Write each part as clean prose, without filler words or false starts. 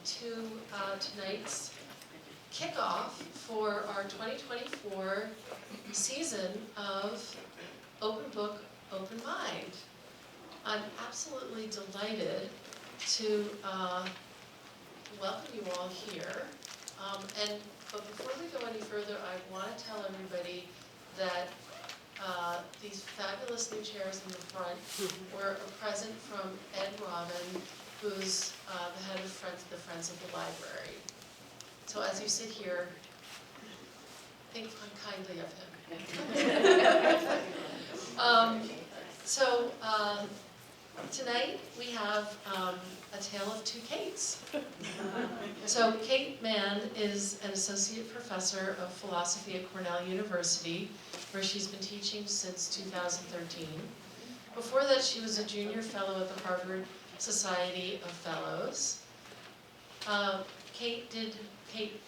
to tonight's kickoff for our 2024 season of Open Book, Open Mind. I'm absolutely delighted to welcome you all here. But before we go any further, I want to tell everybody that these fabulous new chairs in the front were a present from Ed Robin, who's the head of the Friends of the Library. So as you sit here, think kindly of him. Tonight we have a tale of two Kates. So Kate Manne is an associate professor of philosophy at Cornell University, where she's been teaching since 2013. Before that, she was a junior fellow at the Harvard Society of Fellows. Kate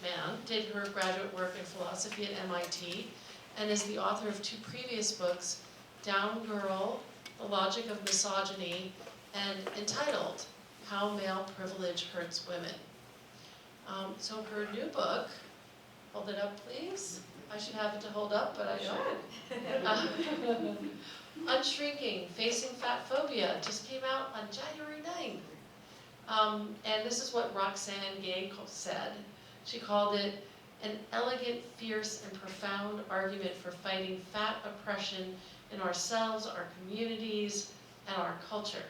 Manne did her graduate work in philosophy at MIT and is the author of two previous books, Down Girl, The Logic of Misogyny, and entitled How Male Privilege Hurts Women. So her new book, hold it up please. I should have it to hold up, but I don't. Unshrinking, Facing Fatphobia just came out on January 9th. And this is what Roxane Gay said. She called it an elegant, fierce, and profound argument for fighting fat oppression in ourselves, our communities, and our culture.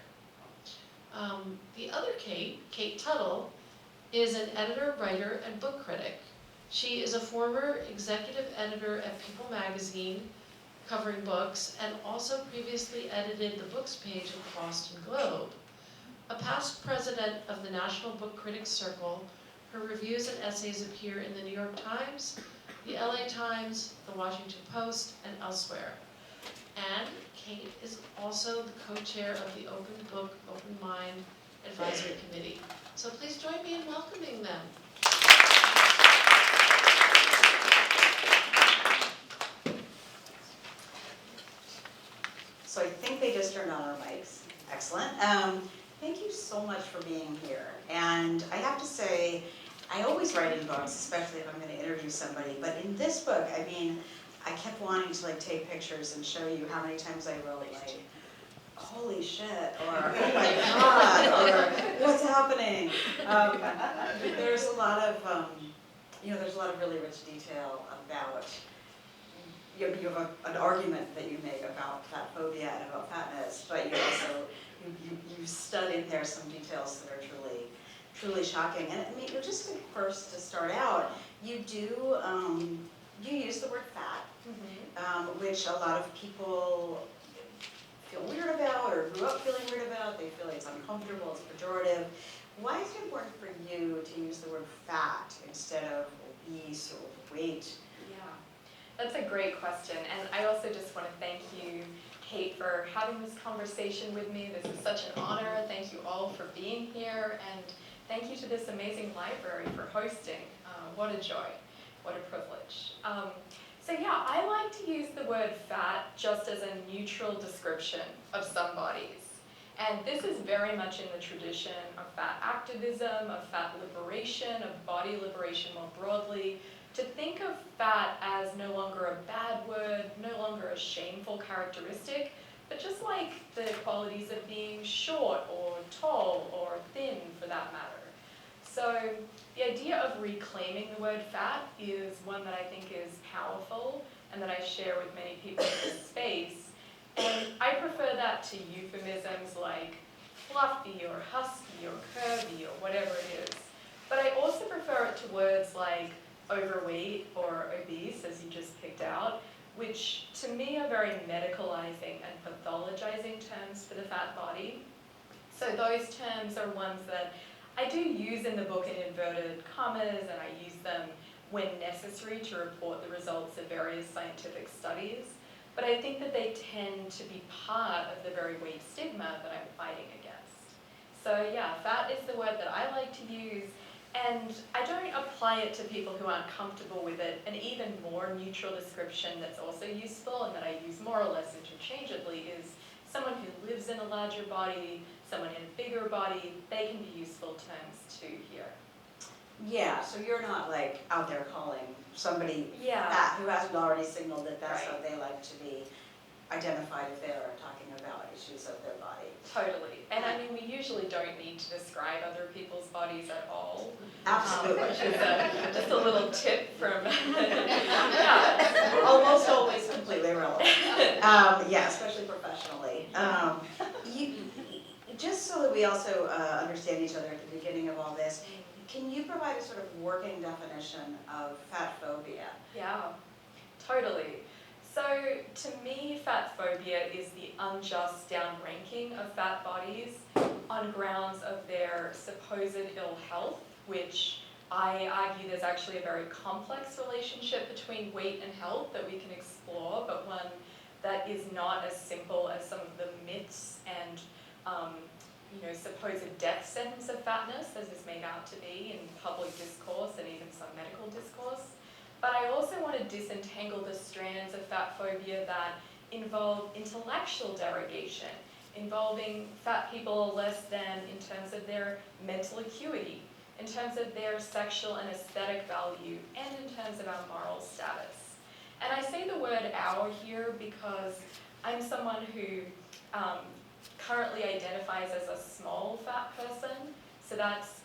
The other Kate, Kate Tuttle, is an editor, writer, and book critic. She is a former executive editor at People magazine, covering books, and also previously edited the books page of the Boston Globe. A past president of the National Book Critics Circle, her reviews and essays appear in the New York Times, the LA Times, the Washington Post, and elsewhere. And Kate is also the co-chair of the Open Book, Open Mind Advisory Committee. So please join me in welcoming them. So I think they just turned on our mics. Excellent. Thank you so much for being here. And I have to say, I always write in books, especially if I'm going to interview somebody. But in this book, I mean, I kept wanting to take pictures and show you how many times I wrote holy shit, or oh my god, or what's happening. There's a lot of there's a lot of really rich detail about. You have an argument that you make about fat phobia and about fatness, but you also you stud in there some details that are truly shocking. And I mean, just first to start out, you do you use the word fat, which a lot of people feel weird about or grew up feeling weird about. They feel like it's uncomfortable, it's pejorative. Why is it important for you to use the word fat instead of obese or overweight? That's a great question, and I also just want to thank you, Kate, for having this conversation with me. This is such an honor. Thank you all for being here, and thank you to this amazing library for hosting. What a joy, what a privilege. So yeah, I like to use the word fat just as a neutral description of some bodies. And this is very much in the tradition of fat activism, of fat liberation, of body liberation more broadly. To think of fat as no longer a bad word, no longer a shameful characteristic, but just like the qualities of being short or tall or thin for that matter. So the idea of reclaiming the word fat is one that I think is powerful and that I share with many people in this space. And I prefer that to euphemisms like fluffy or husky or curvy or whatever it is. But I also prefer it to words like overweight or obese, as you just picked out, which to me are very medicalizing and pathologizing terms for the fat body. So those terms are ones that I do use in the book in inverted commas, and I use them when necessary to report the results of various scientific studies. But I think that they tend to be part of the very weight stigma that I'm fighting against. So yeah, fat is the word that I like to use. And I don't apply it to people who aren't comfortable with it. An even more neutral description that's also useful and that I use more or less interchangeably is someone who lives in a larger body, someone in a bigger body. They can be useful terms too here. Yeah, so you're not like out there calling somebody Yeah. fat who hasn't already signaled that that's how Right. they like to be identified if they're talking about issues of their body. Totally. And I mean, we usually don't need to describe other people's bodies at all. Absolutely. Which is just a little tip from, yeah. Almost always completely irrelevant. Yeah, especially professionally. Just so that we also understand each other at the beginning of all this, can you provide a sort of working definition of fat phobia? Yeah, totally. So to me, fat phobia is the unjust downranking of fat bodies on grounds of their supposed ill health, which I argue there's actually a very complex relationship between weight and health that we can explore, but one that is not as simple as some of the myths and supposed death sentence of fatness as is made out to be in public discourse and even some medical discourse. But I also want to disentangle the strands of fat phobia that involve intellectual derogation, involving fat people less than in terms of their mental acuity, in terms of their sexual and aesthetic value, and in terms of our moral status. And I say the word our here because I'm someone who currently identifies as a small fat person, so that's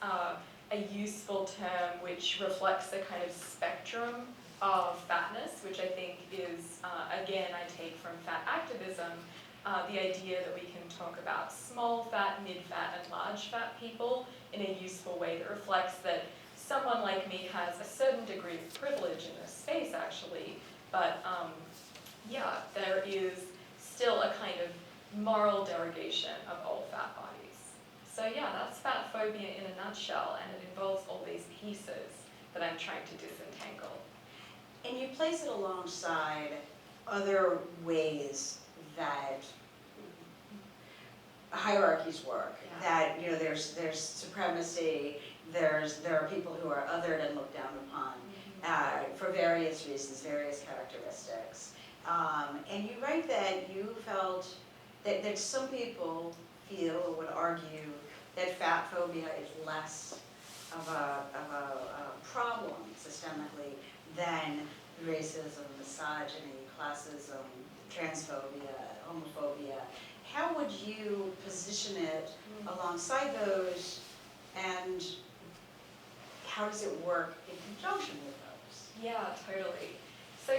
a useful term which reflects a kind of spectrum of fatness, which I think is, again, I take from fat activism, the idea that we can talk about small fat, mid-fat, and large fat people in a useful way that reflects that someone like me has a certain degree of privilege in this space, actually, but yeah, there is still a kind of moral derogation of all fat bodies. So yeah, that's fat phobia in a nutshell, and it involves all these pieces that I'm trying to disentangle. And you place it alongside other ways that hierarchies work. Yeah. That there's supremacy. There are people who are othered and looked down upon for various reasons, various characteristics. And you write that you felt that some people feel or would argue that fat phobia is less of a problem systemically than racism, misogyny, classism, transphobia, homophobia. How would you position it alongside those, and how does it work in conjunction with those? Yeah, totally. So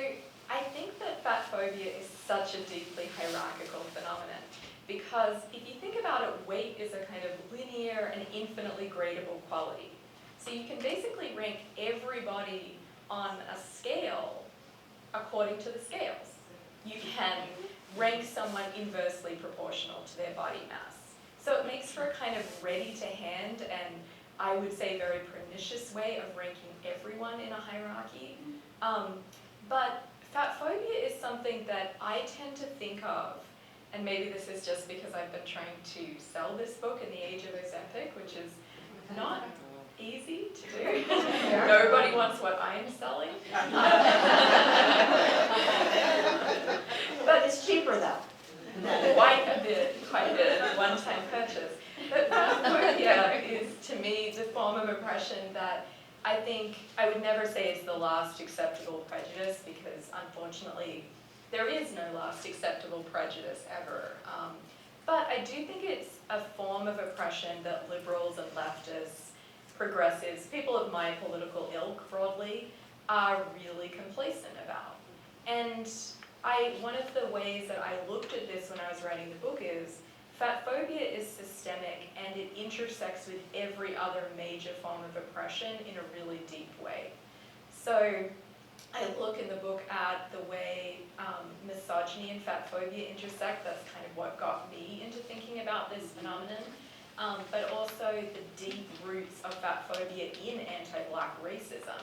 I think that fat phobia is such a deeply hierarchical phenomenon because if you think about it, weight is a kind of linear and infinitely gradable quality. So you can basically rank everybody on a scale according to the scales. You can rank someone inversely proportional to their body mass. So it makes for a kind of ready-to-hand and I would say very pernicious way of ranking everyone in a hierarchy. But fat phobia is something that I tend to think of, and maybe this is just because I've been trying to sell this book in the age of Ozempic, which is not easy to do. Nobody wants what I'm selling. But it's cheaper though. Quite a bit, one-time purchase. But fat phobia is, to me, the form of oppression that I think I would never say it's the last acceptable prejudice because, unfortunately, there is no last acceptable prejudice ever. But I do think it's a form of oppression that liberals and leftists, progressives, people of my political ilk broadly, are really complacent about. And one of the ways that I looked at this when I was writing the book is fat phobia is systemic and it intersects with every other major form of oppression in a really deep way. So I look in the book at the way misogyny and fat phobia intersect. That's kind of what got me into thinking about this phenomenon. But also the deep roots of fat phobia in anti-black racism.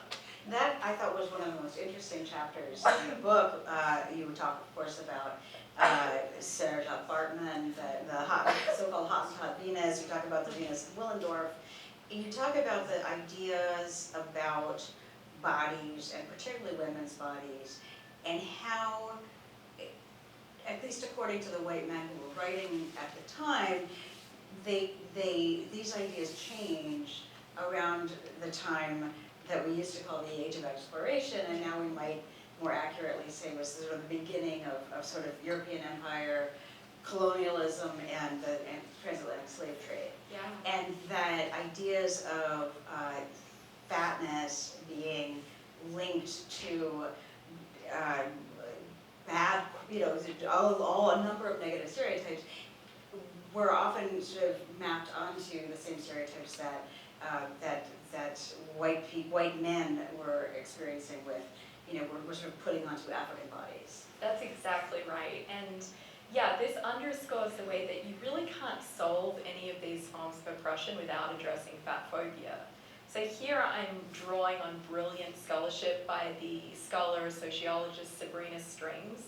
That, I thought, was one of the most interesting chapters in the book. You would talk, of course, about Sarah Jacques Bartman, the so-called Hottentot Venus. You talk about the Venus of Willendorf. You talk about the ideas about bodies, and particularly women's bodies, and how, at least according to the white men who were writing at the time, these ideas changed around the time that we used to call the Age of Exploration, and now we might more accurately say was sort of the beginning of sort of European empire, colonialism, and the transatlantic slave trade. Yeah. And that ideas of fatness being linked to bad, all a number of negative stereotypes were often sort of mapped onto the same stereotypes that white men were experiencing with, were sort of putting onto African bodies. That's exactly right. And yeah, this underscores the way that you really can't solve any of these forms of oppression without addressing fatphobia. So here I'm drawing on brilliant scholarship by the scholar sociologist Sabrina Strings,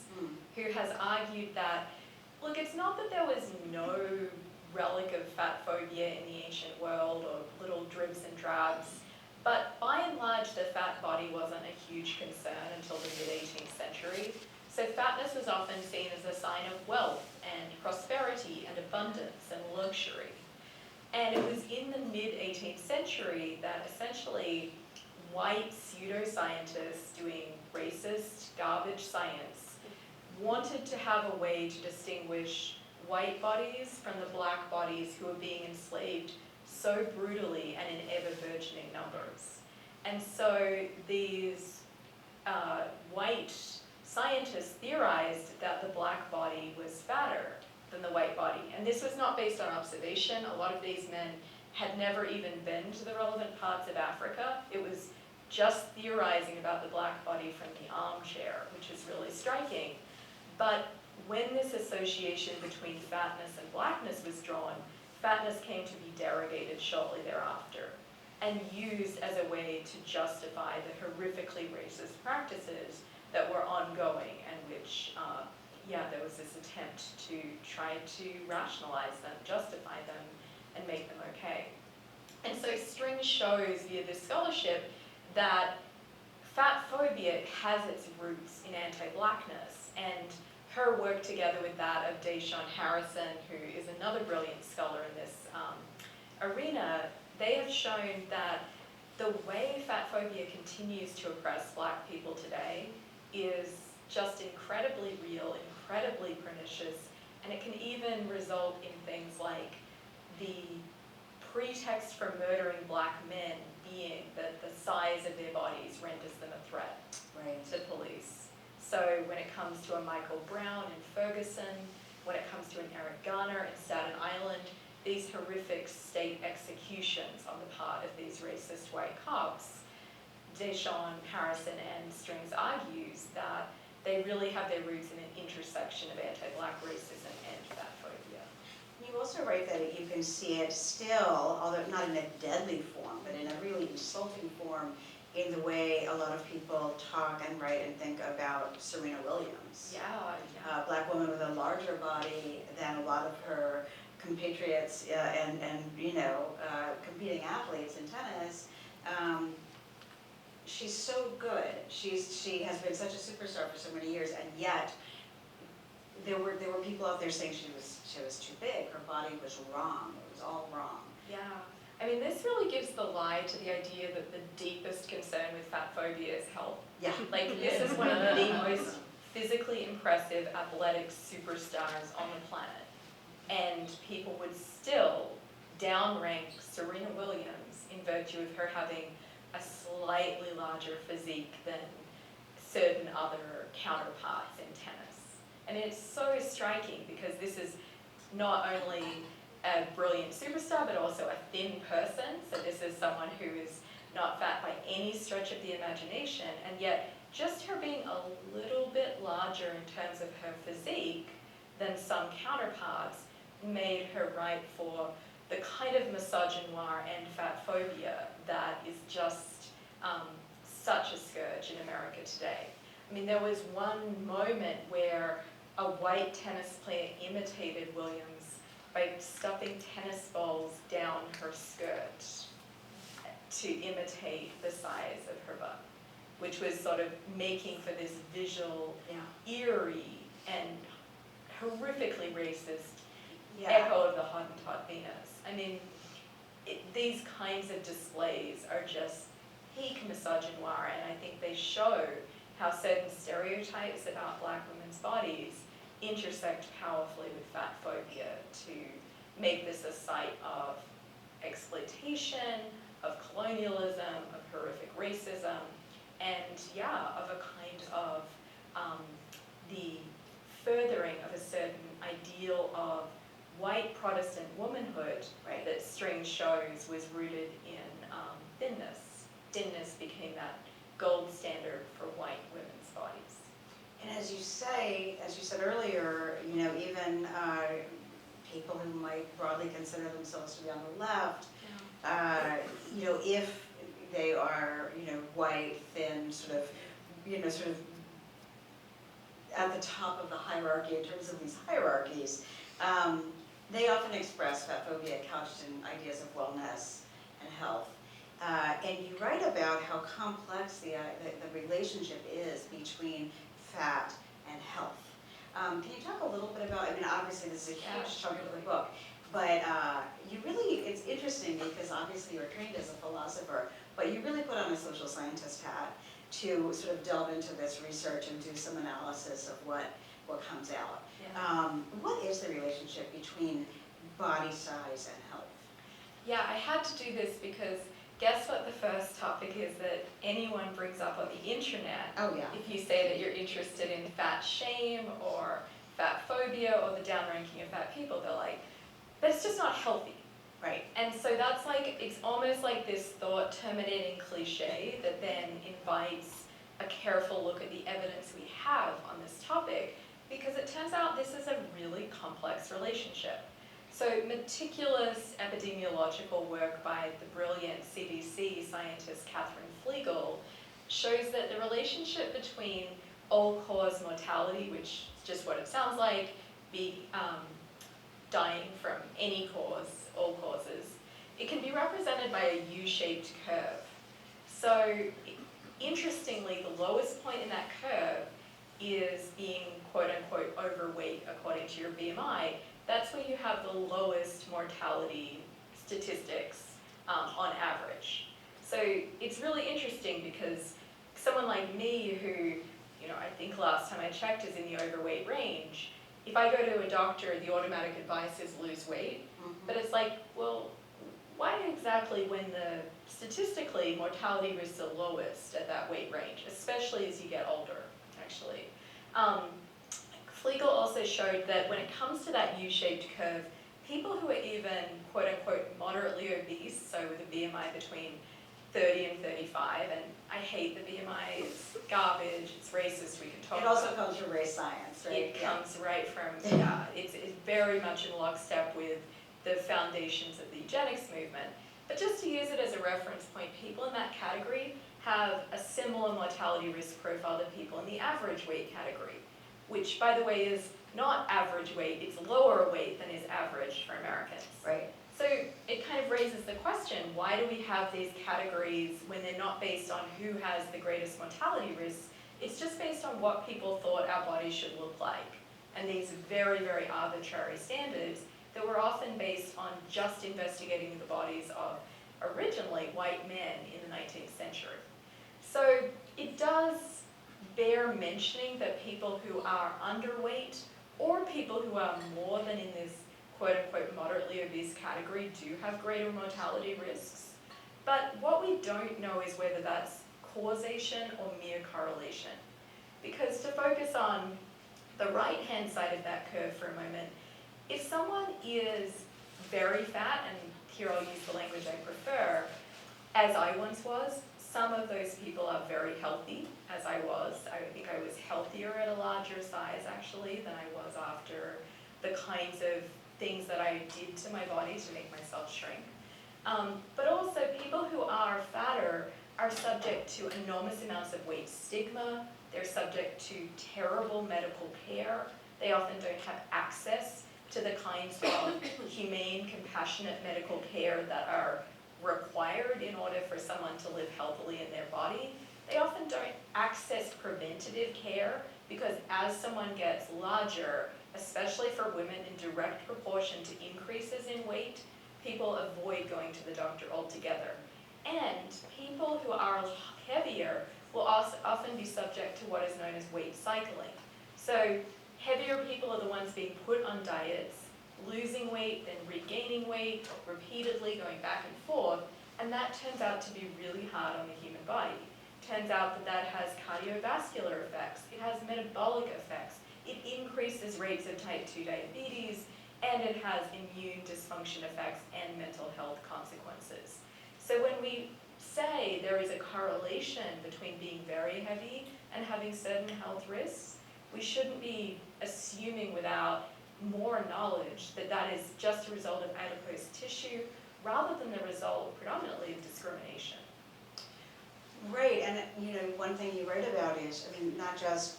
who has argued that, look, it's not that there was no relic of fatphobia in the ancient world or little dribs and drabs, but by and large the fat body wasn't a huge concern until the mid-18th century. So fatness was often seen as a sign of wealth and prosperity and abundance and luxury. And it was in the mid-18th century that essentially white pseudoscientists doing racist garbage science wanted to have a way to distinguish white bodies from the black bodies who were being enslaved so brutally and in ever-burgeoning numbers. And so these white scientists theorized that the black body was fatter than the white body. And this was not based on observation. A lot of these men had never even been to the relevant parts of Africa. It was just theorizing about the black body from the armchair, which is really striking. But when this association between fatness and blackness was drawn, fatness came to be derogated shortly thereafter and used as a way to justify the horrifically racist practices that were ongoing and which, there was this attempt to try to rationalize them, justify them, and make them okay. And so Strings shows via this scholarship that fatphobia has its roots in anti-blackness, and her work together with that of Deshawn Harrison, who is another brilliant scholar in this arena, they have shown that the way fatphobia continues to oppress black people today is just incredibly real, incredibly pernicious, and it can even result in things like the pretext for murdering black men being that the size of their bodies renders them a threat to police. So when it comes to a Michael Brown in Ferguson, when it comes to an Eric Garner in Staten Island, these horrific state executions on the part of these racist white cops, Deshawn Harrison and Strings argues that they really have their roots in an intersection of anti-black racism and fatphobia. You also write that you can see it still, although not in a deadly form, but in a really insulting form, in the way a lot of people talk and write and think about Serena Williams. A black woman with a larger body than a lot of her compatriots and competing athletes in tennis. She's so good. She has been such a superstar for so many years, and yet there were people out there saying she was too big. Her body was wrong. It was all wrong. Yeah. I mean, this really gives the lie to the idea that the deepest concern with fatphobia is health. Yeah. Like, this is one of the most physically impressive athletic superstars on the planet. And people would still downrank Serena Williams in virtue of her having a slightly larger physique than certain other counterparts in tennis. I mean, it's so striking because this is not only a brilliant superstar, but also a thin person. So this is someone who is not fat by any stretch of the imagination, and yet just her being a little bit larger in terms of her physique than some counterparts made her ripe for the kind of misogynoir and fatphobia that is just such a scourge in America today. I mean, there was one moment where a white tennis player imitated Williams by stuffing tennis balls down her skirt to imitate the size of her butt, which was sort of making for this visual, eerie and horrifically racist echo of the Hottentot Venus. I mean, these kinds of displays are just peak misogynoir, and I think they show how certain stereotypes about black women's bodies intersect powerfully with fat phobia to make this a site of exploitation, of colonialism, of horrific racism, and of a kind of the furthering of a certain ideal of white Protestant womanhood that String shows was rooted in thinness. Thinness became that gold standard for white women's bodies. And as you said earlier, even people who might broadly consider themselves to be on the left, if they are, white, thin, sort of at the top of the hierarchy in terms of these hierarchies, they often express fat phobia couched in ideas of wellness and health. And you write about how complex the relationship is between fat and health. Can you talk a little bit about, obviously this is a huge chunk of the book, but it's interesting because obviously you're trained as a philosopher, but you really put on a social scientist hat to sort of delve into this research and do some analysis of what comes out. Yeah. What is the relationship between body size and health? Yeah, I had to do this because guess what the first topic is that anyone brings up on the internet? Oh yeah. If you say that you're interested in fat shame or fat phobia or the downranking of fat people, they're like, but it's just not healthy. Right. And so that's like, it's almost like this thought terminating cliche that then invites a careful look at the evidence we have on this topic, because it turns out this is a really complex relationship. So meticulous epidemiological work by the brilliant CDC scientist Catherine Flegel shows that the relationship between all-cause mortality, which is just what it sounds like, dying from any cause, all causes, it can be represented by a U-shaped curve. So interestingly, the lowest point in that curve is being quote-unquote overweight according to your BMI. That's where you have the lowest mortality statistics on average. So it's really interesting because someone like me who, I think last time I checked is in the overweight range, if I go to a doctor, the automatic advice is lose weight. But it's like, well, why exactly when the statistically mortality risks are lowest at that weight range, especially as you get older, actually. Flegel also showed that when it comes to that U-shaped curve, people who are even quote-unquote moderately obese, so with a BMI between 30 and 35, and I hate the BMI, it's garbage, it's racist, we can talk about it. It also comes from race science, right? It comes right from, it's very much in lockstep with the foundations of the eugenics movement. But just to use it as a reference point, people in that category have a similar mortality risk profile to people in the average weight category, which, by the way, is not average weight, it's lower weight than is average for Americans. Right. So it kind of raises the question, why do we have these categories when they're not based on who has the greatest mortality risks? It's just based on what people thought our bodies should look like. And these very, very arbitrary standards that were often based on just investigating the bodies of originally white men in the 19th century. So it does bear mentioning that people who are underweight or people who are more than in this quote-unquote moderately obese category do have greater mortality risks. But what we don't know is whether that's causation or mere correlation. Because to focus on the right-hand side of that curve for a moment, if someone is very fat, and here I'll use the language I prefer, as I once was, some of those people are very healthy, as I was. I think I was healthier at a larger size, actually, than I was after the kinds of things that I did to my body to make myself shrink. But also, people who are fatter are subject to enormous amounts of weight stigma. They're subject to terrible medical care. They often don't have access to the kinds of humane, compassionate medical care that are required in order for someone to live healthily in their body. They often don't access preventative care because as someone gets larger, especially for women in direct proportion to increases in weight, people avoid going to the doctor altogether. And people who are heavier will also often be subject to what is known as weight cycling. So heavier people are the ones being put on diets, losing weight, then regaining weight, repeatedly going back and forth, and that turns out to be really hard on the human body. Turns out that that has cardiovascular effects, it has metabolic effects, it increases rates of type 2 diabetes, and it has immune dysfunction effects and mental health consequences. So when we say there is a correlation between being very heavy and having certain health risks, we shouldn't be assuming without more knowledge that that is just a result of adipose tissue rather than the result predominantly of discrimination. Right, and one thing you write about is, not just,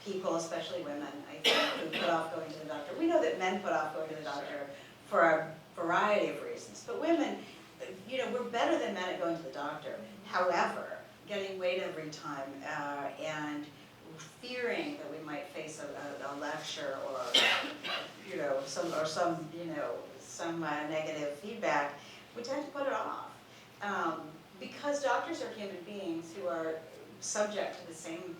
people, especially women, I think, who put off going to the doctor. We know that men put off going to the doctor for a variety of reasons, but women, we're better than men at going to the doctor. However, getting weighed every time and fearing that we might face a lecture or, some negative feedback, we tend to put it off. Because doctors are human beings who are subject to the same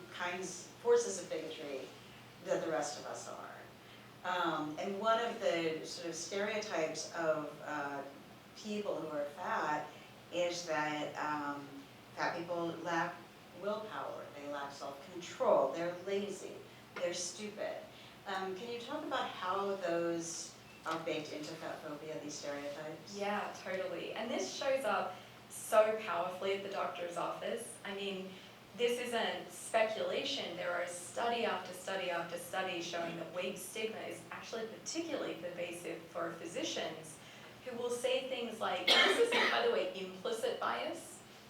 forces of bigotry that the rest of us are. And one of the sort of stereotypes of people who are fat is that fat people lack willpower, they lack self-control, they're lazy, they're stupid. Can you talk about how those are baked into fatphobia, these stereotypes? Yeah, totally. And this shows up so powerfully at the doctor's office. This isn't speculation. There are study after study after study showing that weight stigma is actually particularly pervasive for physicians who will say things like, this isn't, by the way, implicit bias.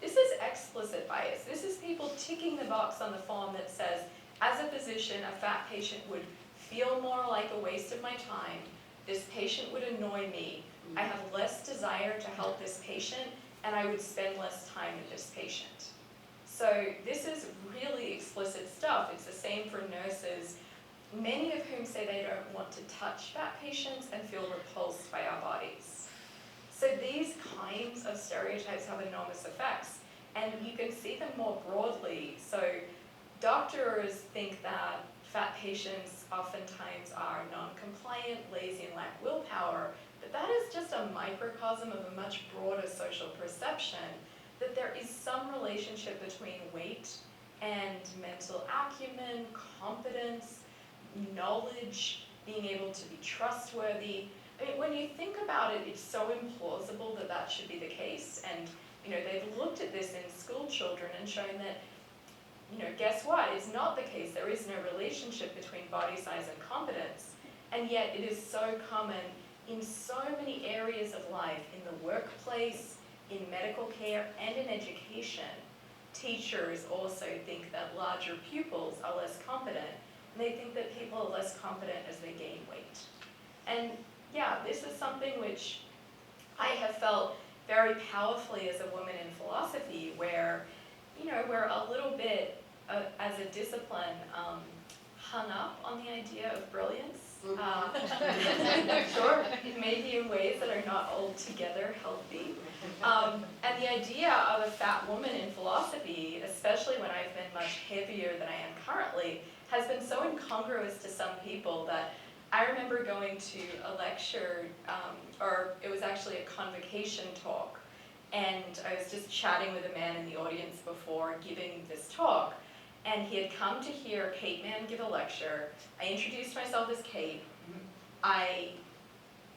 This is explicit bias. This is people ticking the box on the form that says, as a physician, a fat patient would feel more like a waste of my time. This patient would annoy me. I have less desire to help this patient, and I would spend less time with this patient. So this is really explicit stuff. It's the same for nurses, many of whom say they don't want to touch fat patients and feel repulsed by our bodies. So these kinds of stereotypes have enormous effects, and you can see them more broadly. So doctors think that fat patients oftentimes are non-compliant, lazy, and lack willpower, but that is just a microcosm of a much broader social perception that there is some relationship between weight and mental acumen, competence, knowledge, being able to be trustworthy. When you think about it, it's so implausible that that should be the case. And they've looked at this in school children and shown that, guess what? It's not the case. There is no relationship between body size and competence. And yet it is so common in so many areas of life, in the workplace, in medical care, and in education. Teachers also think that larger pupils are less competent, and they think that people are less competent as they gain weight. And yeah, this is something which I have felt very powerfully as a woman in philosophy, where, we're a little bit, as a discipline, hung up on the idea of brilliance. Sure, maybe in ways that are not altogether healthy. And the idea of a fat woman in philosophy, especially when I've been much heavier than I am currently, has been so incongruous to some people that I remember going to a lecture, or it was actually a convocation talk, and I was just chatting with a man in the audience before giving this talk, and he had come to hear Kate Manne give a lecture. I introduced myself as Kate. I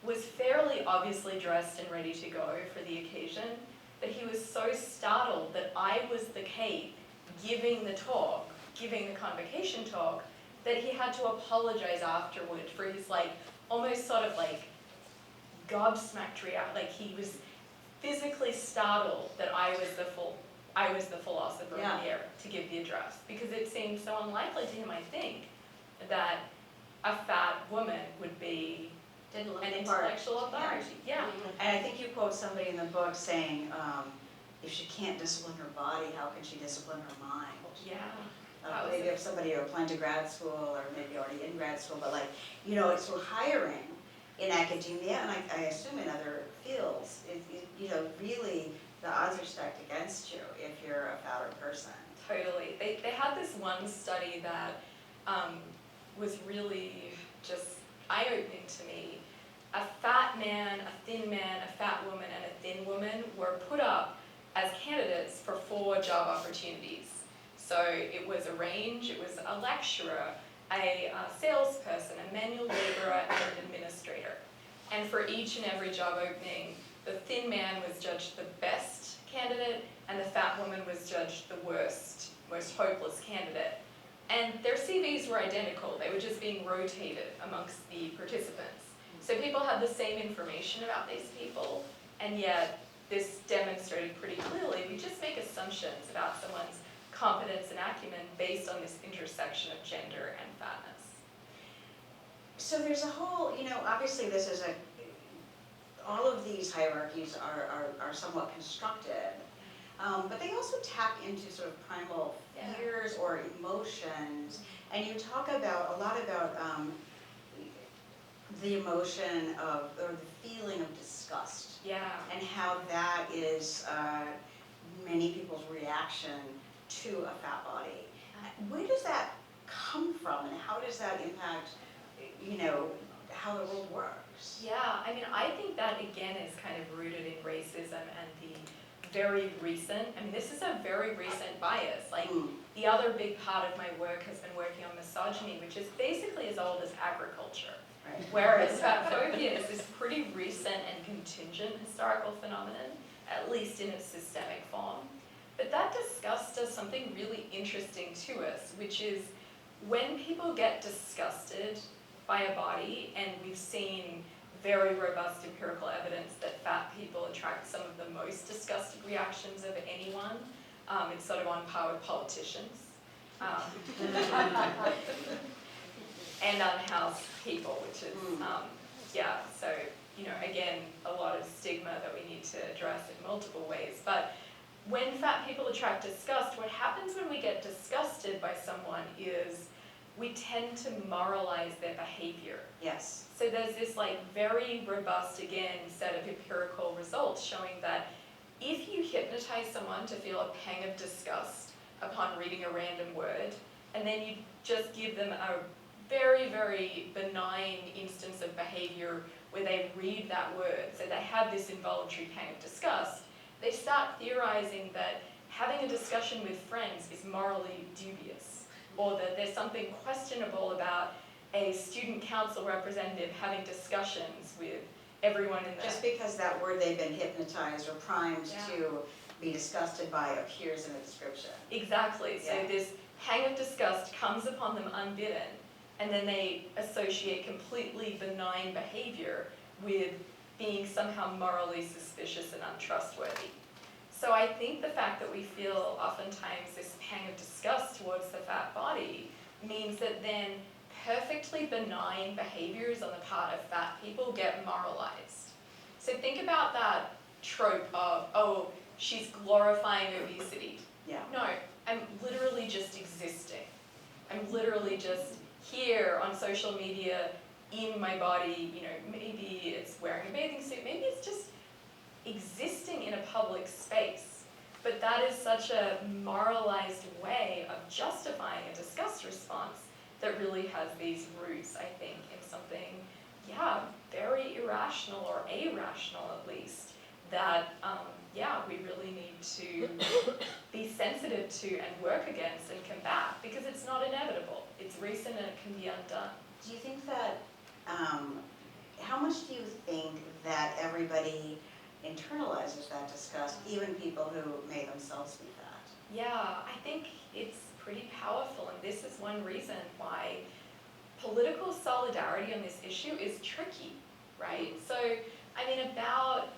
was fairly obviously dressed and ready to go for the occasion, but he was so startled that I was the Kate giving the talk, giving the convocation talk, that he had to apologize afterward for his almost sort of gobsmacked reaction. He was physically startled that I was the philosopher here to give the address, because it seemed so unlikely to him, I think, that a fat woman would be an intellectual authority. Yeah. And I think you quote somebody in the book saying, if she can't discipline her body, how can she discipline her mind? Yeah. Maybe if somebody applying to grad school, or maybe already in grad school, but it's for hiring. in academia, and I assume in other fields, really the odds are stacked against you if you're a fatter person. Totally. They had this one study that was really just eye-opening to me. A fat man, a thin man, a fat woman, and a thin woman were put up as candidates for 4 job opportunities. So it was a range, it was a lecturer, a salesperson, a manual laborer, and an administrator. And for each and every job opening, the thin man was judged the best candidate, and the fat woman was judged the worst, most hopeless candidate. And their CVs were identical, they were just being rotated amongst the participants. So people had the same information about these people, and yet this demonstrated pretty clearly, we just make assumptions about someone's competence and acumen based on this intersection of gender and fatness. So there's a whole, obviously this is all of these hierarchies are somewhat constructed, but they also tap into sort of primal fears or emotions, and you talk a lot about the emotion of, or the feeling of disgust. Yeah. And how that is many people's reaction to a fat body. Where does that come from, and how does that impact, how the world works? Yeah, I mean, I think that again is kind of rooted in racism and the very recent, this is a very recent bias. Like, the other big part of my work has been working on misogyny, which is basically as old as agriculture. Right. Whereas fatphobia is this pretty recent and contingent historical phenomenon, at least in its systemic form. But that disgust does something really interesting to us, which is when people get disgusted by a body, and we've seen very robust empirical evidence that fat people attract some of the most disgusted reactions of anyone. It's sort of on par with politicians. And unhoused people, which is, so, again, a lot of stigma that we need to address in multiple ways. But when fat people attract disgust, what happens when we get disgusted by someone is we tend to moralize their behavior. Yes. So there's this very robust, again, set of empirical results showing that if you hypnotize someone to feel a pang of disgust upon reading a random word, and then you just give them a very, very benign instance of behavior where they read that word, so they have this involuntary pang of disgust, they start theorizing that having a discussion with friends is morally dubious, or that there's something questionable about a student council representative having discussions with everyone in there. Just because that word they've been hypnotized or primed to be disgusted by appears in a description. Exactly. So this pang of disgust comes upon them unbidden, and then they associate completely benign behavior with being somehow morally suspicious and untrustworthy. So I think the fact that we feel oftentimes this pang of disgust towards the fat body means that then perfectly benign behaviors on the part of fat people get moralized. So think about that trope of, oh, she's glorifying obesity. Yeah. No, I'm literally just existing. I'm literally just here on social media in my body, maybe it's wearing a bathing suit, maybe it's just existing in a public space. But that is such a moralized way of justifying a disgust response that really has these roots, I think, in something, very irrational or irrational at least, that, we really need to be sensitive to and work against and combat, because it's not inevitable. It's recent and it can be undone. Do you think that, how much do you think that everybody internalizes that disgust, even people who may themselves be fat? Yeah, I think it's pretty powerful, and this is one reason why political solidarity on this issue is tricky, right? So, about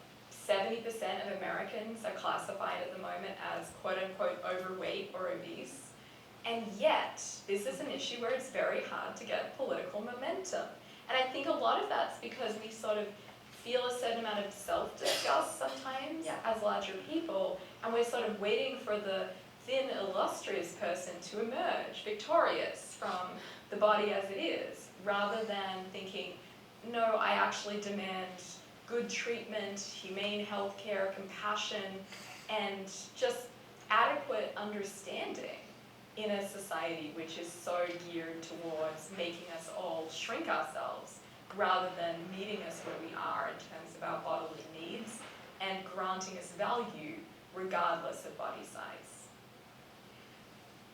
70% of Americans are classified at the moment as quote-unquote overweight or obese, and yet this is an issue where it's very hard to get political momentum. And I think a lot of that's because we sort of feel a certain amount of self-disgust sometimes as larger people, and we're sort of waiting for the thin, illustrious person to emerge victorious from the body as it is, rather than thinking, no, I actually demand good treatment, humane healthcare, compassion, and just adequate understanding in a society which is so geared towards making us all shrink ourselves rather than meeting us where we are in terms of our bodily needs and granting us value regardless of body size.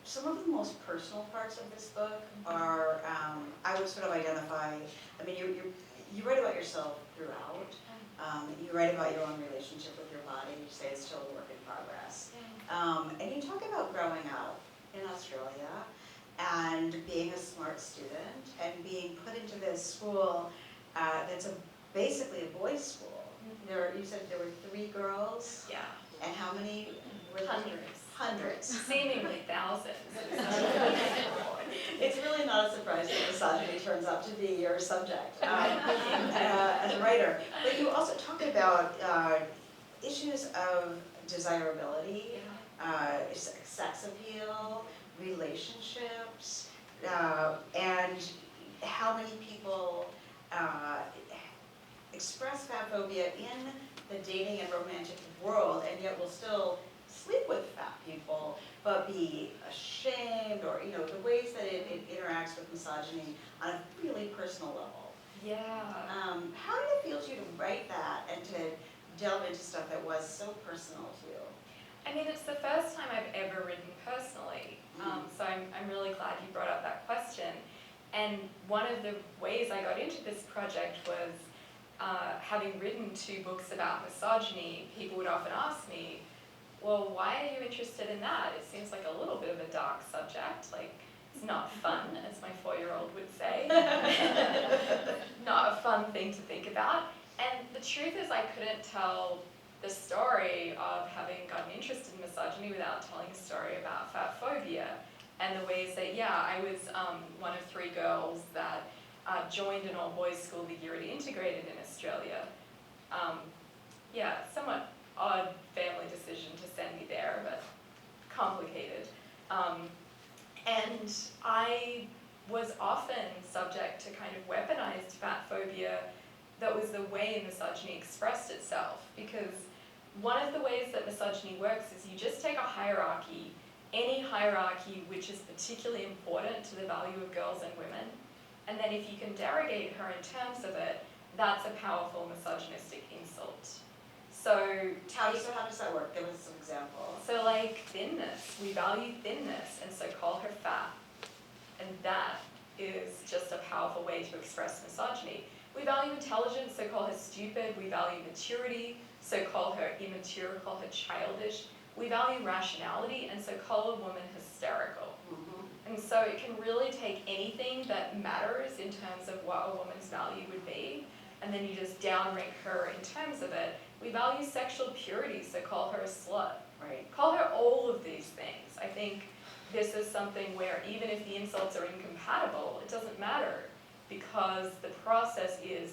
Some of the most personal parts of this book are, I would sort of identify, I mean, you write about yourself throughout. You write about your own relationship with your body. You say it's still a work in progress. And you talk about growing up in Australia and being a smart student and being put into this school that's basically a boys' school. You said there were 3 girls? Yeah. And how many were there? Hundreds. Hundreds. Seemingly thousands. It's really not a surprise that misogyny turns out to be your subject as a writer. But you also talk about issues of desirability, sex appeal, relationships, and how many people express fatphobia in the dating and romantic world, and yet will still sleep with fat people, but be ashamed, or the ways that it interacts with misogyny on a really personal level. Yeah. How did it feel to you to write that and to delve into stuff that was so personal to you? I mean, it's the first time I've ever written personally, so I'm really glad you brought up that question. And one of the ways I got into this project was having written 2 books about misogyny. People would often ask me, well, why are you interested in that? It seems like a little bit of a dark subject, like it's not fun, as my 4-year-old would say. Not a fun thing to think about. And the truth is I couldn't tell the story of having gotten interested in misogyny without telling a story about fatphobia and the ways that, I was one of 3 girls that joined an all-boys school the year it integrated in Australia. Somewhat odd family decision to send me there, but complicated. And I was often subject to kind of weaponized fatphobia that was the way misogyny expressed itself, because one of the ways that misogyny works is you just take a hierarchy, any hierarchy which is particularly important to the value of girls and women, and then if you can derogate her in terms of it, that's a powerful misogynistic insult. So how does that work? Give us some examples. So like thinness, we value thinness, and so call her fat. And that is just a powerful way to express misogyny. We value intelligence, so call her stupid. We value maturity, so call her immature, call her childish. We value rationality, and so call a woman hysterical. And so it can really take anything that matters in terms of what a woman's value would be, and then you just downrank her in terms of it. We value sexual purity, so call her a slut. Right. Call her all of these things. I think this is something where even if the insults are incompatible, it doesn't matter, because the process is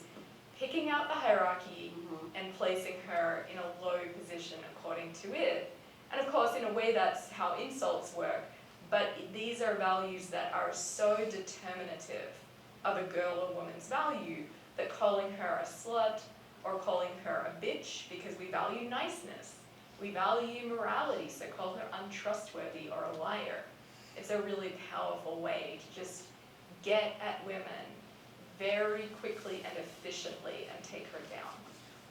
picking out the hierarchy and placing her in a low position according to it. And of course, in a way, that's how insults work. But these are values that are so determinative of a girl or woman's value that calling her a slut or calling her a bitch, because we value niceness. We value morality, so call her untrustworthy or a liar. It's a really powerful way to just get at women very quickly and efficiently and take her down.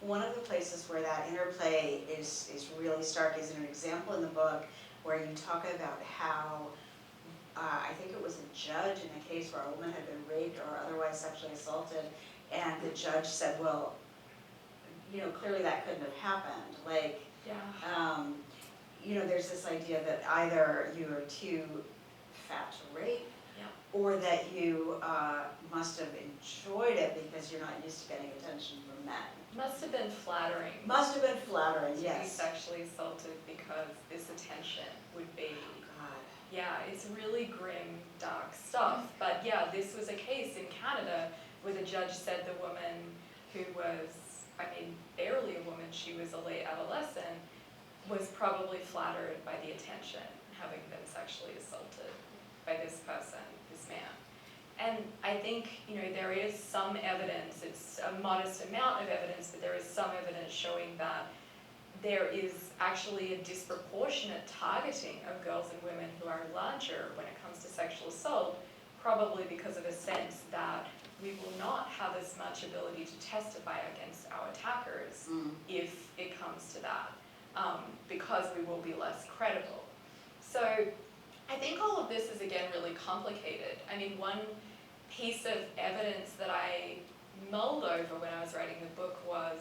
One of the places where that interplay is really stark is an example in the book where you talk about how, I think it was a judge in a case where a woman had been raped or otherwise sexually assaulted, and the judge said, well, clearly that couldn't have happened. Like, there's this idea that either you are too fat to rape, or that you must have enjoyed it because you're not used to getting attention from men. Must have been flattering. Must have been flattering, to yes. be sexually assaulted because this attention would be. God. Yeah, it's really grim, dark stuff. But this was a case in Canada where the judge said the woman who was, barely a woman, she was a late adolescent, was probably flattered by the attention, having been sexually assaulted by this person, this man. And I think, there is some evidence, it's a modest amount of evidence, but there is some evidence showing that there is actually a disproportionate targeting of girls and women who are larger when it comes to sexual assault, probably because of a sense that we will not have as much ability to testify against our attackers if it comes to that, because we will be less credible. So I think all of this is, again, really complicated. I mean, one piece of evidence that I mulled over when I was writing the book was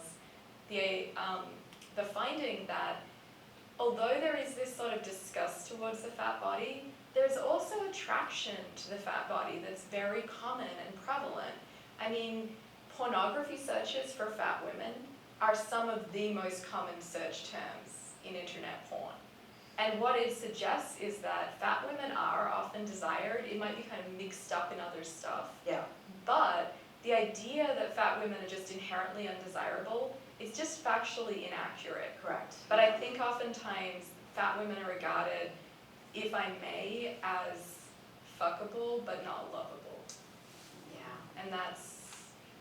the finding that although there is this sort of disgust towards the fat body, there's also attraction to the fat body that's very common and prevalent. I mean, pornography searches for fat women are some of the most common search terms in internet porn. And what it suggests is that fat women are often desired. It might be kind of mixed up in other stuff. Yeah. But the idea that fat women are just inherently undesirable is just factually inaccurate. Correct. But I think oftentimes fat women are regarded, if I may, as fuckable but not lovable. Yeah. And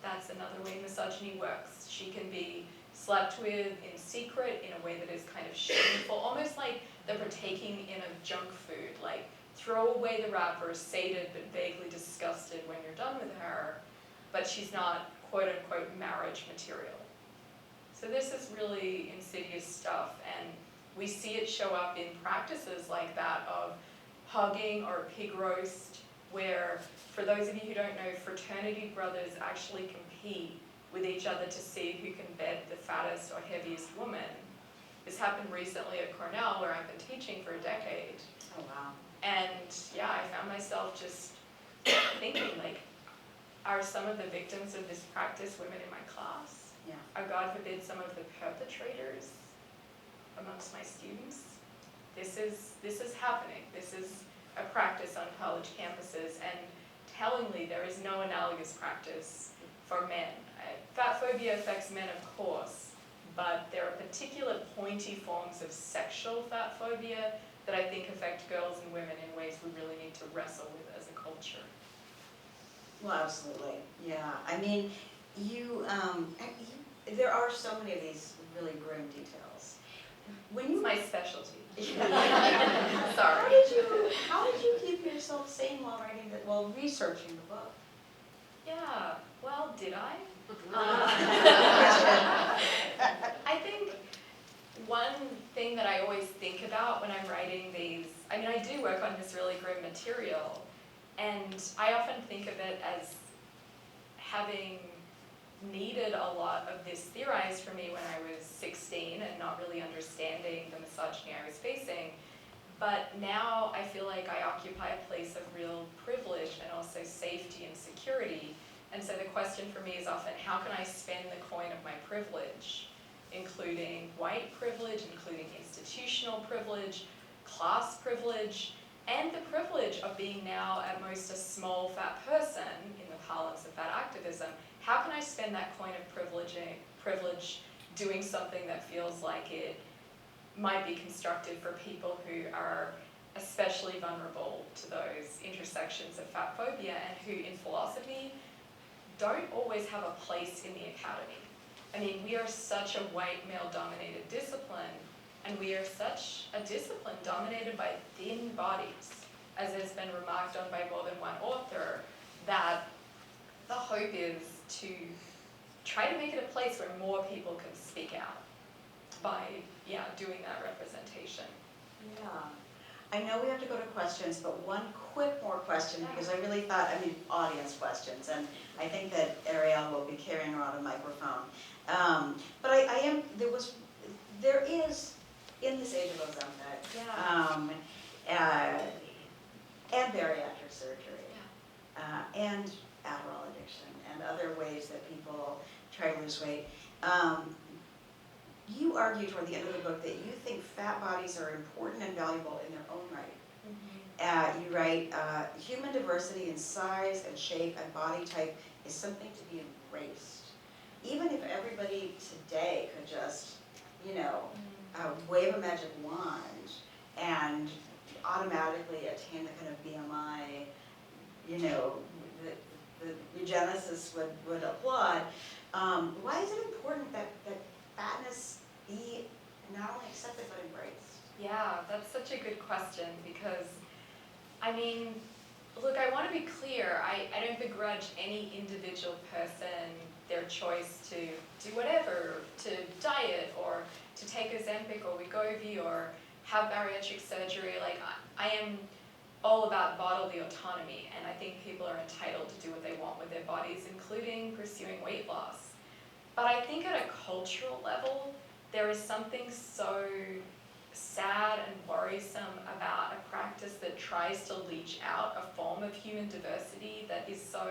that's another way misogyny works. She can be slept with in secret in a way that is kind of shameful, almost like they're partaking in a junk food, like throw away the wrapper, sated but vaguely disgusted when you're done with her, but she's not quote-unquote marriage material. So this is really insidious stuff, and we see it show up in practices like that of hugging or pig roast, where, for those of you who don't know, fraternity brothers actually compete with each other to see who can bed the fattest or heaviest woman. This happened recently at Cornell, where I've been teaching for a decade. Oh, wow. And yeah, I found myself just thinking, like, are some of the victims of this practice women in my class? Yeah. Are, God forbid, some of the perpetrators amongst my students? This is happening. This is a practice on college campuses, and tellingly, there is no analogous practice for men. Fat phobia affects men, of course, but there are particular pointy forms of sexual fat phobia that I think affect girls and women in ways we really need to wrestle with as a culture. Well, absolutely. Yeah. I mean, there are so many of these really grim details. When It's you my specialty. How Sorry. did you keep yourself sane while researching the book? Yeah, well, did I? I think one thing that I always think about when I'm writing these, I mean, I do work on this really grim material, and I often think of it as having needed a lot of this theorized for me when I was 16 and not really understanding the misogyny I was facing. But now I feel like I occupy a place of real privilege and also safety and security. And so the question for me is often, how can I spend the coin of my privilege, including white privilege, including institutional privilege, class privilege, and the privilege of being now at most a small fat person in the parlance of fat activism. How can I spend that coin of privilege doing something that feels like it might be constructive for people who are especially vulnerable to those intersections of fat phobia and who in philosophy don't always have a place in the academy. I mean, we are such a white male-dominated discipline, and we are such a discipline dominated by thin bodies, as has been remarked on by more than one author, that the hope is to try to make it a place where more people can speak out by, doing that representation. Yeah. I know we have to go to questions, but one quick more question, because I really thought, audience questions, and I think that Ariel will be carrying around a microphone. But there is, in this age of Ozempic, and bariatric surgery, and Adderall addiction, and other ways that people try to lose weight. You argue toward the end of the book that you think fat bodies are important and valuable in their own right. You write, human diversity in size and shape and body type is something to be embraced. Even if everybody today could just, wave a magic wand and automatically attain the kind of BMI, eugenicists would applaud. Why is it important that fatness be not only accepted but embraced? Yeah, that's such a good question because, I mean, look, I want to be clear. I don't begrudge any individual person their choice to do whatever, to diet or to take Ozempic or Wegovy or have bariatric surgery. Like, I am all about bodily autonomy, and I think people are entitled to do what they want with their bodies, including pursuing weight loss. But I think at a cultural level, there is something so sad and worrisome about a practice that tries to leach out a form of human diversity that is so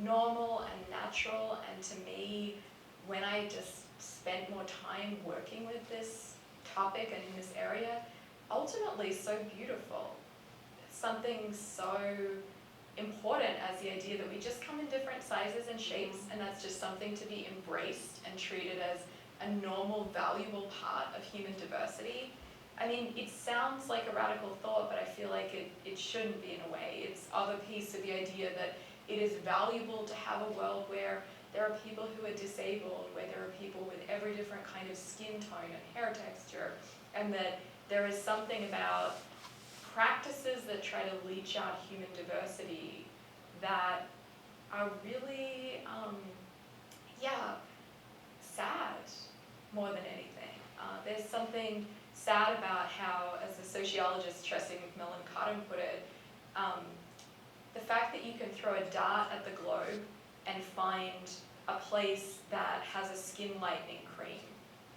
normal and natural, and to me, when I just spent more time working with this topic and in this area, ultimately so beautiful. Something so important as the idea that we just come in different sizes and shapes, and that's just something to be embraced and treated as a normal, valuable part of human diversity. I mean, it sounds like a radical thought, but I feel like it shouldn't be in a way. It's of a piece of the idea that it is valuable to have a world where there are people who are disabled, where there are people with every different kind of skin tone and hair texture, and that there is something about practices that try to leach out human diversity that are really, sad more than anything. There's something sad about how, as the sociologist Tressie McMillan Cottom put it, the fact that you can throw a dart at the globe and find a place that has a skin lightening cream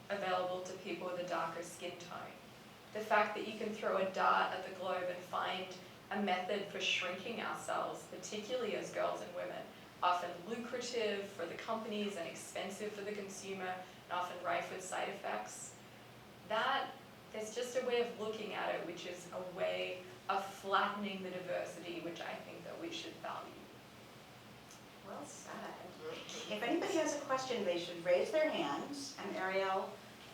available to people with a darker skin tone. The fact that you can throw a dart at the globe and find a method for shrinking ourselves, particularly as girls and women, often lucrative for the companies and expensive for the consumer, and often rife with side effects. There's just a way of looking at it, which is a way of flattening the diversity, which I think that we should value. Well said. If anybody has a question, they should raise their hands, and Ariel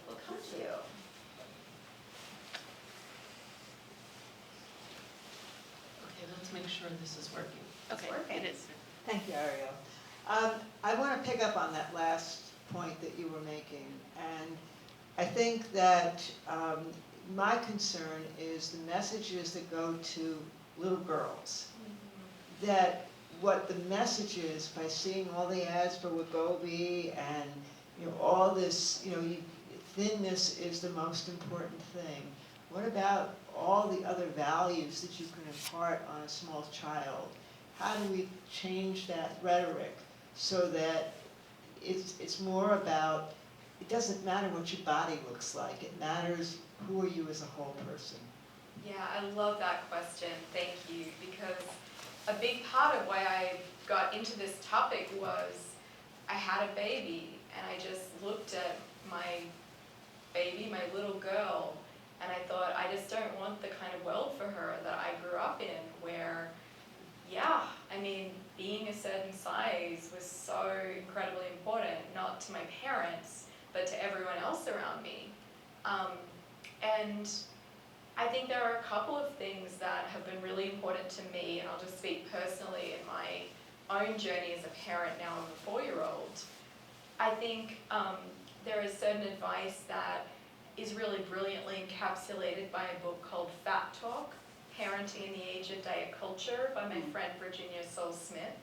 will come to you. Okay, let's make sure this is working. Okay, working. it is. Thank you, Ariel. I want to pick up on that last point that you were making, and I think that my concern is the messages that go to little girls. That what the message is, by seeing all the ads for Wegovy and all this, thinness is the most important thing. What about all the other values that you can impart on a small child? How do we change that rhetoric so that it's more about, it doesn't matter what your body looks like, it matters who are you as a whole person? Yeah, I love that question, thank you, because a big part of why I got into this topic was I had a baby, and I just looked at my baby, my little girl, and I thought, I just don't want the kind of world for her that I grew up in, where, being a certain size was so incredibly important, not to my parents, but to everyone else around me. And I think there are a couple of things that have been really important to me, and I'll just speak personally in my own journey as a parent now of a 4-year-old. I think there is certain advice that is really brilliantly encapsulated by a book called Fat Talk, Parenting in the Age of Diet Culture by my friend Virginia Soule-Smith,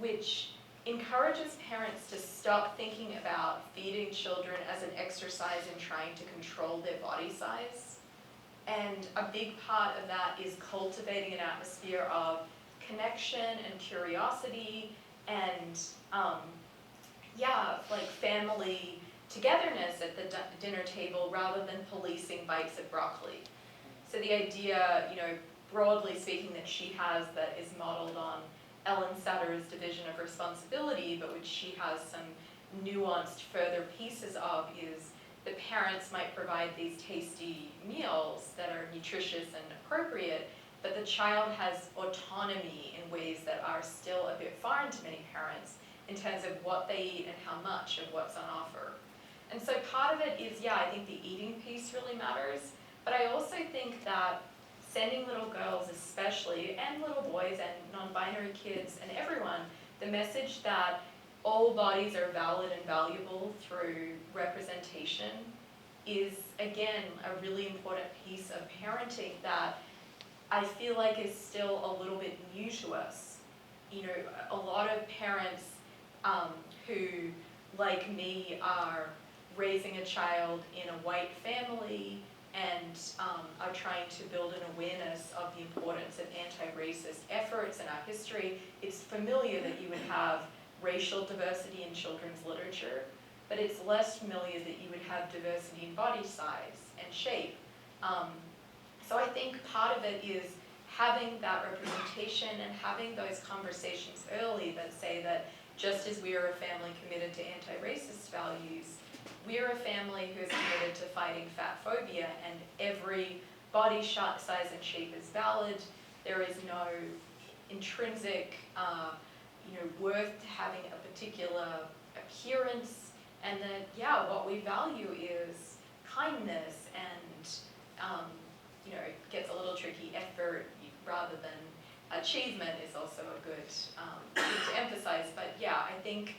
which encourages parents to stop thinking about feeding children as an exercise in trying to control their body size. And a big part of that is cultivating an atmosphere of connection and curiosity and, family togetherness at the dinner table rather than policing bites of broccoli. So the idea, broadly speaking, that she has that is modeled on Ellen Satter's division of responsibility, but which she has some nuanced further pieces of, is the parents might provide these tasty meals that are nutritious and appropriate, but the child has autonomy in ways that are still a bit foreign to many parents in terms of what they eat and how much of what's on offer. And so part of it is, I think the eating piece really matters, but I also think that sending little girls especially, and little boys and non-binary kids and everyone, the message that all bodies are valid and valuable through representation is, again, a really important piece of parenting that I feel like is still a little bit new to us. You know, a lot of parents who, like me, are raising a child in a white family and are trying to build an awareness of the importance of anti-racist efforts in our history. It's familiar that you would have racial diversity in children's literature, but it's less familiar that you would have diversity in body size and shape. So I think part of it is having that representation and having those conversations early that say that just as we are a family committed to anti-racist values, we are a family who is committed to fighting fat phobia, and every body size and shape is valid. There is no intrinsic worth to having a particular appearance, and that, yeah, what we value is kindness and, it gets a little tricky, effort rather than achievement is also a good thing to emphasize. But yeah, I think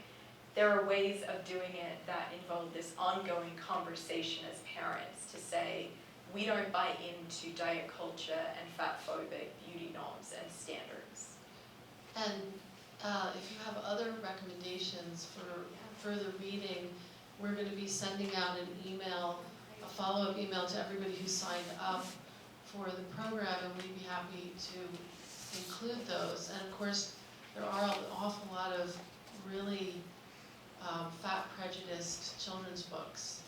there are ways of doing it that involve this ongoing conversation as parents to say, we don't buy into diet culture and fat-phobic beauty norms and standards. And if you have other recommendations for further reading, we're going to be sending out an email, a follow-up email to everybody who signed up for the program, and we'd be happy to include those. And of course, there are an awful lot of really fat prejudiced children's books.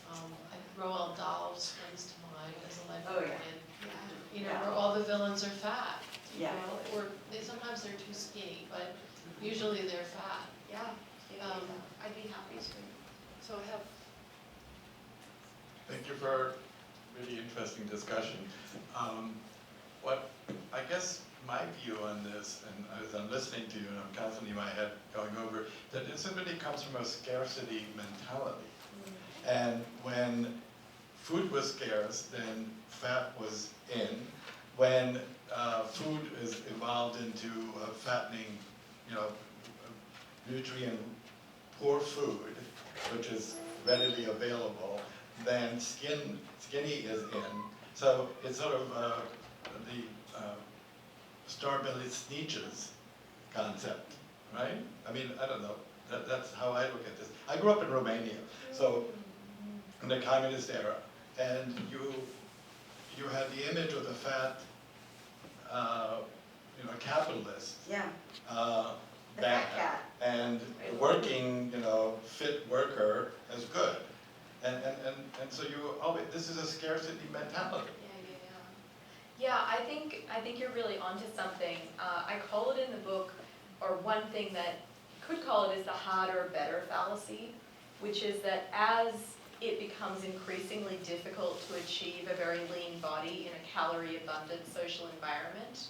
Roald Dahl springs to mind as a librarian. Where all the villains are fat. Or sometimes they're too skinny, but usually they're fat. I'd be happy to. So I have. Thank you for a really interesting discussion. What I guess my view on this, and as I'm listening to you, and I'm constantly in my head going over, that this really comes from a scarcity mentality. And when food was scarce, then fat was in. When food is evolved into fattening, nutrient-poor food, which is readily available, then skinny is in. So it's sort of the Starbilly-Sneetches concept, right? I mean, I don't know. That's how I look at this. I grew up in Romania, so in the communist era, and you had the image of the fat, capitalist. The fat cat. And working, fit worker as good. And so this is a scarcity mentality. Yeah, I think you're really onto something. I call it in the book, or one thing that you could call it is the harder, better fallacy, which is that as it becomes increasingly difficult to achieve a very lean body in a calorie-abundant social environment,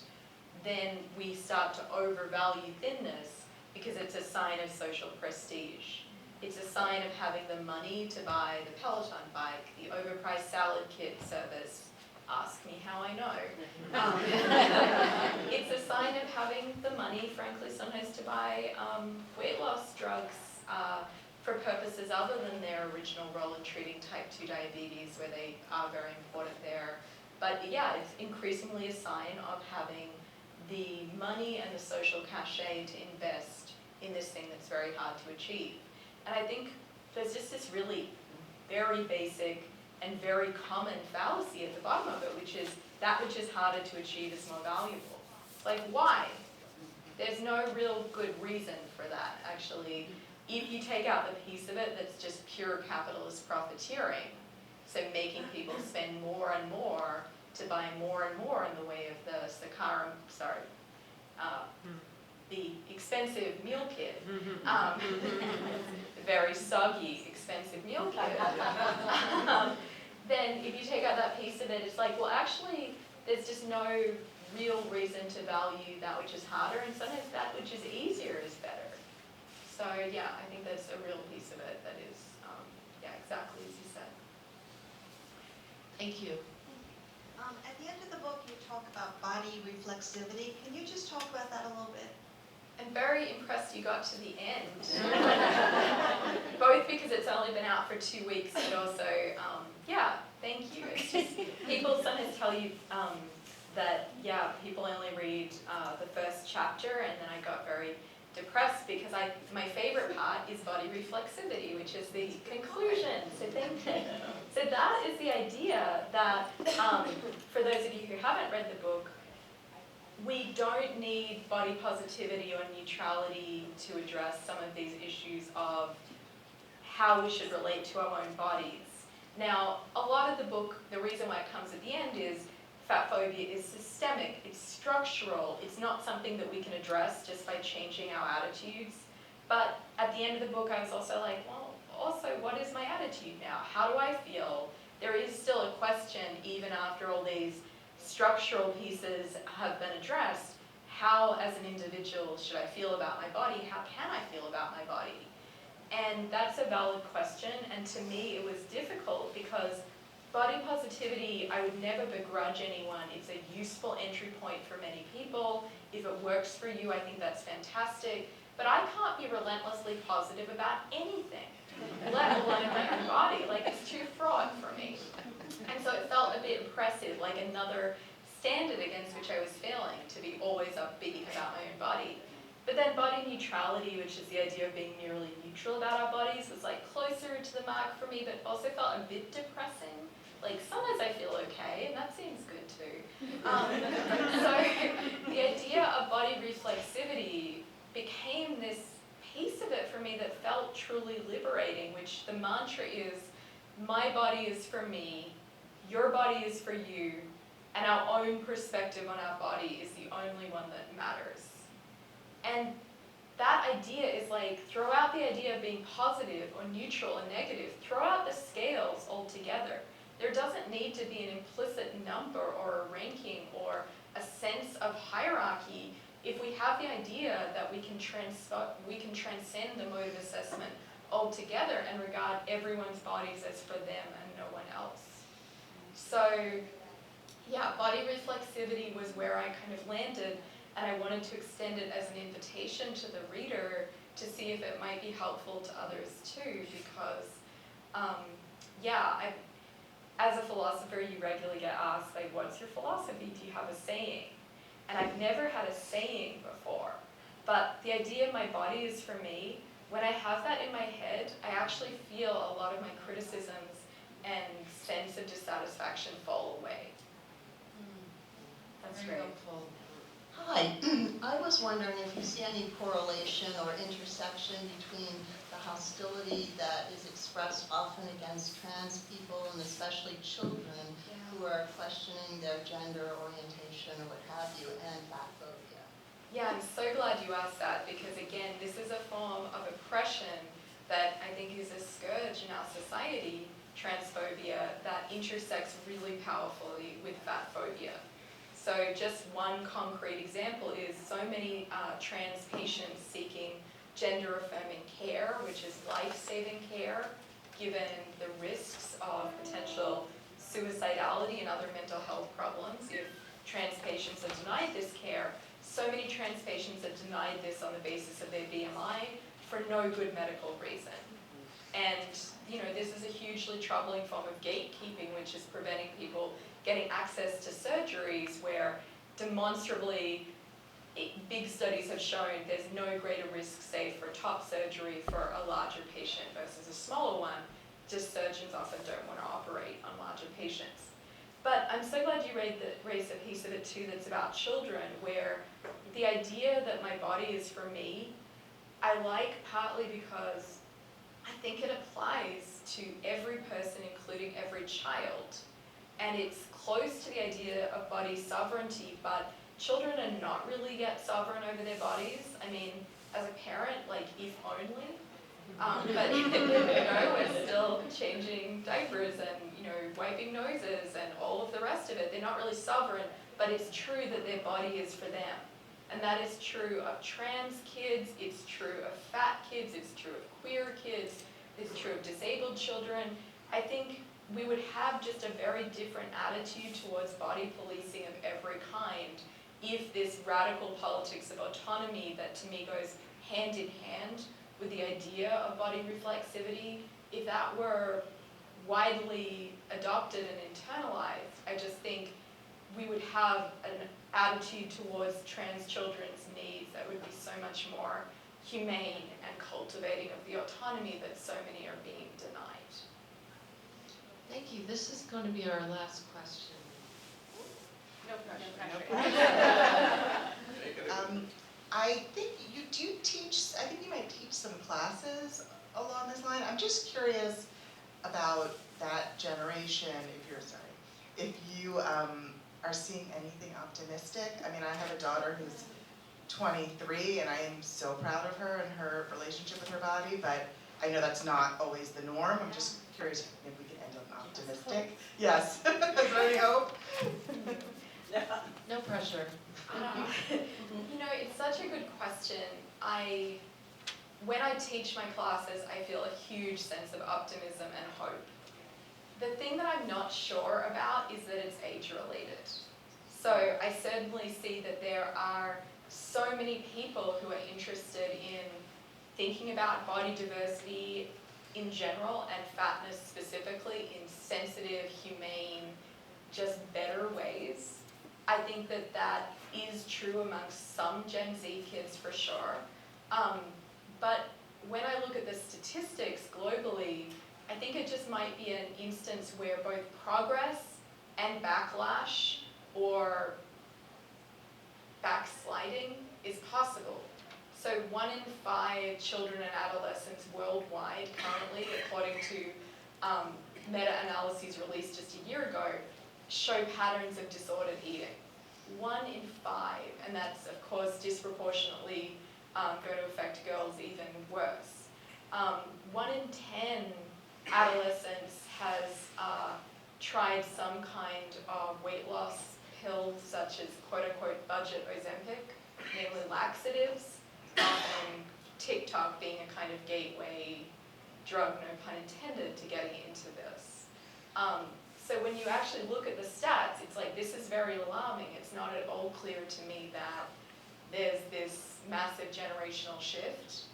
then we start to overvalue thinness because it's a sign of social prestige. It's a sign of having the money to buy the Peloton bike, the overpriced salad kit service. Ask me how I know. It's a sign of having the money, frankly, sometimes to buy weight loss drugs for purposes other than their original role in treating type 2 diabetes, where they are very important there. But yeah, it's increasingly a sign of having the money and the social cachet to invest in this thing that's very hard to achieve. And I think there's just this really very basic and very common fallacy at the bottom of it, which is that which is harder to achieve is more valuable. It's like, why? There's no real good reason for that, actually. If you take out the piece of it that's just pure capitalist profiteering, so making people spend more and more to buy more and more in the way of the expensive meal kit, very soggy, expensive meal kit, then if you take out that piece of it, it's like, well, actually, there's just no real reason to value that which is harder, and sometimes that which is easier is better. So yeah, I think there's a real piece of it that is, exactly as you said. Thank you. At the end of the book, you talk about body reflexivity. Can you just talk about that a little bit? I'm very impressed you got to the end. Both because it's only been out for 2 weeks, but also, yeah, thank you. It's just, people sometimes tell you that, yeah, people only read the first chapter, and then I got very depressed because my favorite part is body reflexivity, which is the conclusion. So thank you. So that is the idea that, for those of you who haven't read the book, we don't need body positivity or neutrality to address some of these issues of how we should relate to our own bodies. Now, a lot of the book, the reason why it comes at the end is fat phobia is systemic, it's structural, it's not something that we can address just by changing our attitudes. But at the end of the book, I was also like, well, also, what is my attitude now? How do I feel? There is still a question, even after all these structural pieces have been addressed, how as an individual should I feel about my body? How can I feel about my body? And that's a valid question, and to me it was difficult because body positivity, I would never begrudge anyone. It's a useful entry point for many people. If it works for you, I think that's fantastic. But I can't be relentlessly positive about anything, let alone my own body. Like, it's too fraught for me. And so it felt a bit oppressive, like another standard against which I was failing, to be always upbeat about my own body. But then body neutrality, which is the idea of being merely neutral about our bodies, was like closer to the mark for me, but also felt a bit depressing. Like, sometimes I feel okay, and that seems good too. So the idea of body reflexivity became this piece of it for me that felt truly liberating, which the mantra is, my body is for me, your body is for you, and our own perspective on our body is the only one that matters. And that idea is like, throw out the idea of being positive or neutral or negative, throw out the scales altogether. There doesn't need to be an implicit number or a ranking or a sense of hierarchy if we have the idea that we can transcend the mode of assessment altogether and regard everyone's bodies as for them and no one else. So, yeah, body reflexivity was where I kind of landed, and I wanted to extend it as an invitation to the reader to see if it might be helpful to others too, because, as a philosopher, you regularly get asked, like, what's your philosophy? Do you have a saying? And I've never had a saying before, but the idea my body is for me, when I have that in my head, I actually feel a lot of my criticisms and sense of dissatisfaction fall away. That's Very great. helpful. Hi, I was wondering if you see any correlation or intersection between the hostility that is expressed often against trans people, and especially children, who are questioning their gender orientation or what have you, and fatphobia. Yeah, I'm so glad you asked that, because again, this is a form of oppression that I think is a scourge in our society, transphobia, that intersects really powerfully with fatphobia. So just one concrete example is so many trans patients seeking gender-affirming care, which is life-saving care, given the risks of potential suicidality and other mental health problems if trans patients are denied this care. So many trans patients are denied this on the basis of their BMI for no good medical reason. And, you know, this is a hugely troubling form of gatekeeping, which is preventing people getting access to surgeries where demonstrably big studies have shown there's no greater risk, say, for top surgery for a larger patient versus a smaller one. Just surgeons often don't want to operate on larger patients. But I'm so glad you raised a piece of it too that's about children, where the idea that my body is for me, I like partly because I think it applies to every person, including every child. And it's close to the idea of body sovereignty, but children are not really yet sovereign over their bodies. I mean, as a parent, like, if only. But, you know, we're still changing diapers and, you know, wiping noses and all of the rest of it. They're not really sovereign, but it's true that their body is for them. And that is true of trans kids, it's true of fat kids, it's true of queer kids, it's true of disabled children. I think we would have just a very different attitude towards body policing of every kind if this radical politics of autonomy that to me goes hand in hand with the idea of body reflexivity, if that were widely adopted and internalized, I just think we would have an attitude towards trans children's needs that would be so much more humane and cultivating of the autonomy that so many are being denied. Thank you. This is going to be our last question. No pressure. I think you do teach, I think you might teach some classes along this line. I'm just curious about that generation, if you are seeing anything optimistic. I mean, I have a daughter who's 23 and I am so proud of her and her relationship with her body, but I know that's not always the norm. I'm just curious if we can end on optimistic. Yes, is there any hope? No pressure. You know, it's such a good question. When I teach my classes, I feel a huge sense of optimism and hope. The thing that I'm not sure about is that it's age-related. So I certainly see that there are so many people who are interested in thinking about body diversity in general and fatness specifically in sensitive, humane, just better ways. I think that that is true amongst some Gen Z kids for sure. But when I look at the statistics globally, I think it just might be an instance where both progress and backlash or backsliding is possible. So 1 in 5 children and adolescents worldwide currently, according to meta-analyses released just a year ago, show patterns of disordered eating. 1 in 5, and that's of course disproportionately going to affect girls even worse. 1 in 10 adolescents has tried some kind of weight loss pill, such as quote-unquote budget Ozempic, namely laxatives, and TikTok being a kind of gateway drug, no pun intended, to getting into this. So when you actually look at the stats, it's like, this is very alarming. It's not at all clear to me that there's this massive generational shift.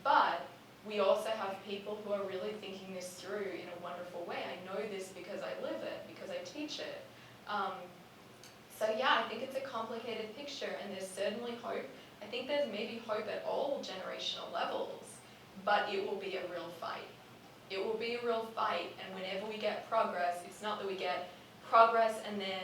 But we also have people who are really thinking this through in a wonderful way. I know this because I live it, because I teach it. So yeah, I think it's a complicated picture, and there's certainly hope. I think there's maybe hope at all generational levels, but it will be a real fight. It will be a real fight, and whenever we get progress, it's not that we get progress and then,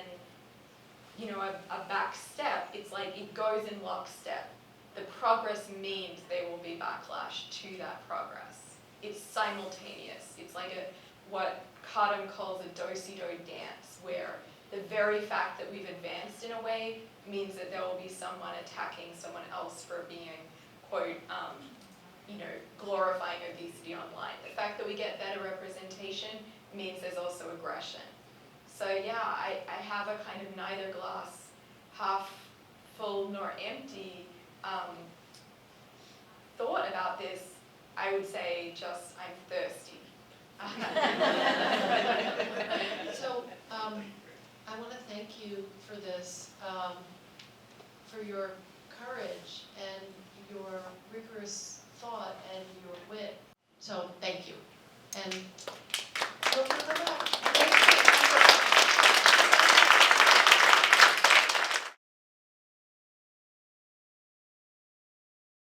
you know, a back step. It's like it goes in lockstep. The progress means there will be backlash to that progress. It's simultaneous. It's like what Carden calls a do-si-do dance, where the very fact that we've advanced in a way means that there will be someone attacking someone else for being, quote, you know, glorifying obesity online. The fact that we get better representation means there's also aggression. So yeah, I have a kind of neither glass half full nor empty thought about this. I would say just I'm thirsty. So I want to thank you for this, for your courage and your rigorous thought and your wit. So thank you. And